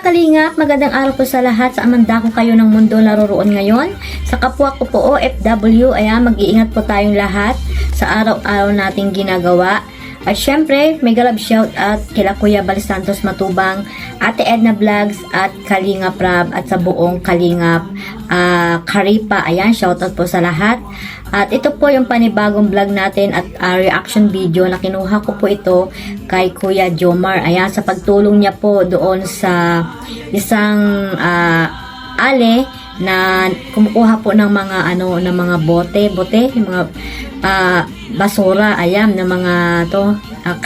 mga kalingap, magandang araw po sa lahat sa amanda kung kayo ng mundo naroroon ngayon. Sa kapwa ko po OFW, ayan, mag-iingat po tayong lahat sa araw-araw nating ginagawa. At syempre, may galab shout out kila Kuya Bal Santos Matubang, Ate Edna Vlogs at Kalingap Rab at sa buong Kalingap Karipa. Ayan, shout out po sa lahat. At ito po yung panibagong vlog natin at reaction video na kinuha ko po ito kay Kuya Jomar. Ayan, sa pagtulong niya po doon sa isang ale na kumukuha po ng mga ng mga bote, yung mga basura, ayan, ng mga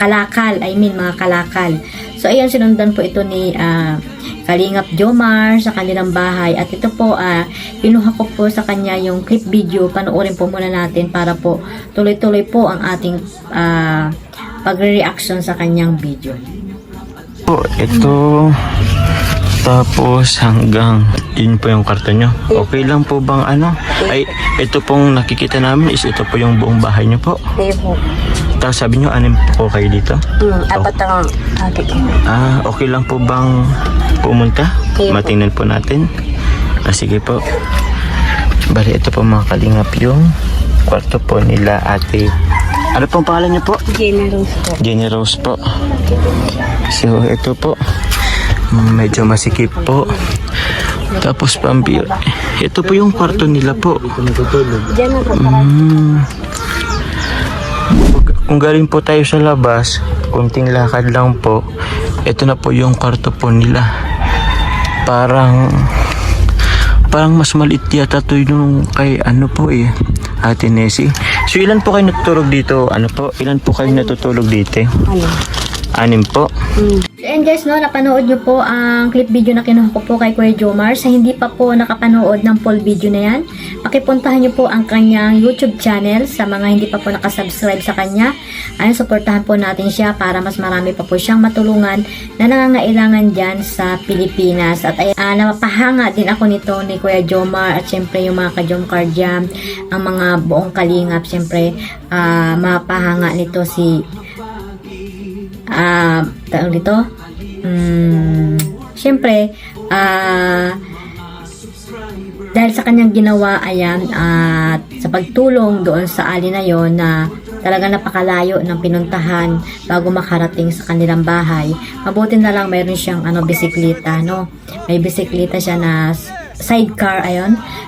kalakal, mga kalakal. So ayan, sinundan po ito ni Kalingap Jomar sa kanilang bahay, at ito po pinuha ko po sa kanya yung clip video. Panoorin po muna natin para po tuloy-tuloy po ang ating pagre-reaction sa kanyang video. Ito tapos hanggang yun po yung karton nyo. Okay lang po bang ay ito pong nakikita namin is ito po yung buong bahay nyo po? Hindi po. Tapos sabi nyo, anim po kayo dito? Apat ang atik. Okay lang po bang pumunta? Okay, matingnan po natin. Sige po. Bali, ito po mga kalingap yung kwarto po nila ate. Ano pong pangalan nyo po? Jenny Rose po. Jenny Rose po. So ito po, medyo masikip po. Tapos pambira. Ito po yung kwarto nila po. Diyan na po. Kung galing po tayo sa labas, kunting lakad lang po, ito na po yung kwarto po nila. Parang mas maliit yata ito yung kay Ate Nessie. So ilan po kayo natutulog dito? Ilan po kayo natutulog dito? Anim po. And guys, napanood nyo po ang clip video na kinuha ko po kay Kuya Jomar. Sa hindi pa po nakapanood ng full video na yan, pakipuntahan nyo po ang kanyang YouTube channel. Sa mga hindi pa po nakasubscribe sa kanya, supportahan po natin siya para mas marami pa po siyang matulungan na nangangailangan dyan sa Pilipinas. At napapahanga din ako nito ni Kuya Jomar at syempre yung mga ka-Jomcar dyan, ang mga buong kalingap. Syempre, mapahanga nito si syempre dahil sa kanyang ginawa, ayan, at sa pagtulong doon sa ali na yon na talaga napakalayo ng pinuntahan bago makarating sa kanilang bahay. Mabuti na lang mayroon siyang bisikleta, may bisikleta siya na sidecar,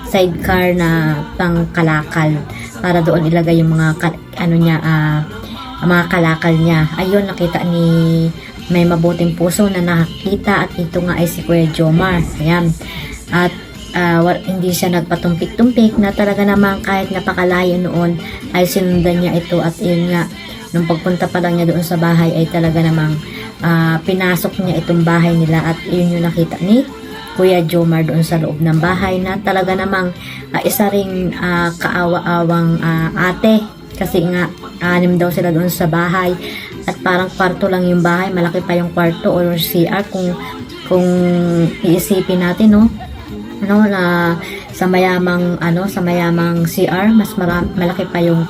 sidecar na pang kalakal para doon ilagay yung mga mga kalakal niya. Ayun, nakita ni may mabuting puso na nakakita, at ito nga ay si Kuya Jomar. Ayan. At hindi siya nagpatumpik-tumpik na talaga naman kahit napakalayo noon ay sinundan niya ito. At yun nga, nung pagpunta pa lang niya doon sa bahay ay talaga namang pinasok niya itong bahay nila, at yun yung nakita ni Kuya Jomar doon sa loob ng bahay na talaga namang isa ring kaawa-awang ate. Kasi nga, 6 daw sila doon sa bahay. At parang kwarto lang yung bahay. Malaki pa yung kwarto or CR kung iisipin natin, na sa mayamang CR, mas malaki pa yung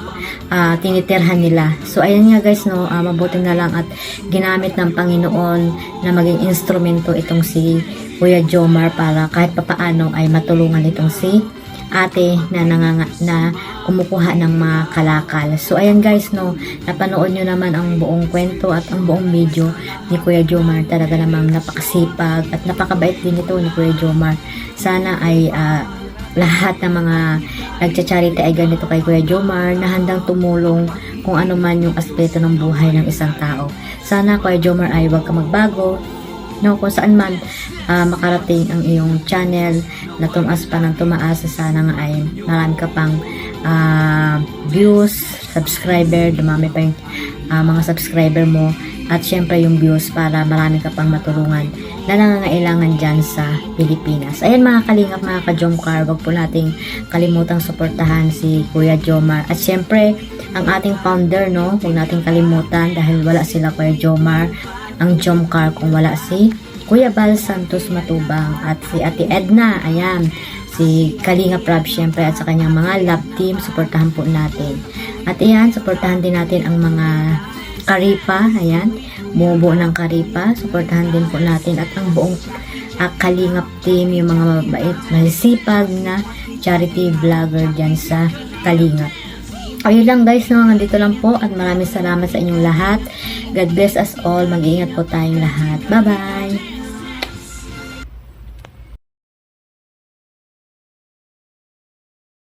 tinitirhan nila. So ayan nga guys, mabuti na lang at ginamit ng Panginoon na maging instrumento itong si Kuya Jomar para kahit papaano ay matulungan itong si ate na kumukuha ng mga kalakal. So ayan guys, napanood nyo naman ang buong kwento at ang buong video ni Kuya Jomar. Talaga namang napakasipag at napakabait din ito ni Kuya Jomar. Sana ay lahat ng mga nagcha-charity ay ganito kay Kuya Jomar, na handang tumulong kung ano man yung aspeto ng buhay ng isang tao. Sana Kuya Jomar ay huwag ka magbago, kung saan man makarating ang iyong channel na tumaas pa ng tumaas. Sana nga ay marami ka pang views, subscriber, dumami pa yung mga subscriber mo, at syempre yung views para marami ka pang matulungan na nangangailangan dyan sa Pilipinas. Ayan mga kalingap, mga ka-Jomcar, wag po nating kalimutang suportahan si Kuya Jomar. At syempre ang ating founder, huwag nating kalimutan, dahil wala sila Kuya Jomar, ang Jomcar, kung wala si Kuya Bal Santos Matubang at si Ate Edna, ayan, si Kalingap Rab syempre, at sa kanyang mga lab team. Suportahan po natin. At ayan, suportahan din natin ang mga Karipa, ayan, bumubuo ng Karipa. Suportahan din po natin at ang buong Kalingap team, yung mga mabait, masisipag na charity vlogger dyan sa Kalingap. Ayun lang guys, no, nandito lang po at maraming salamat sa inyong lahat. God bless us all. Mag-iingat po tayong lahat. Bye-bye!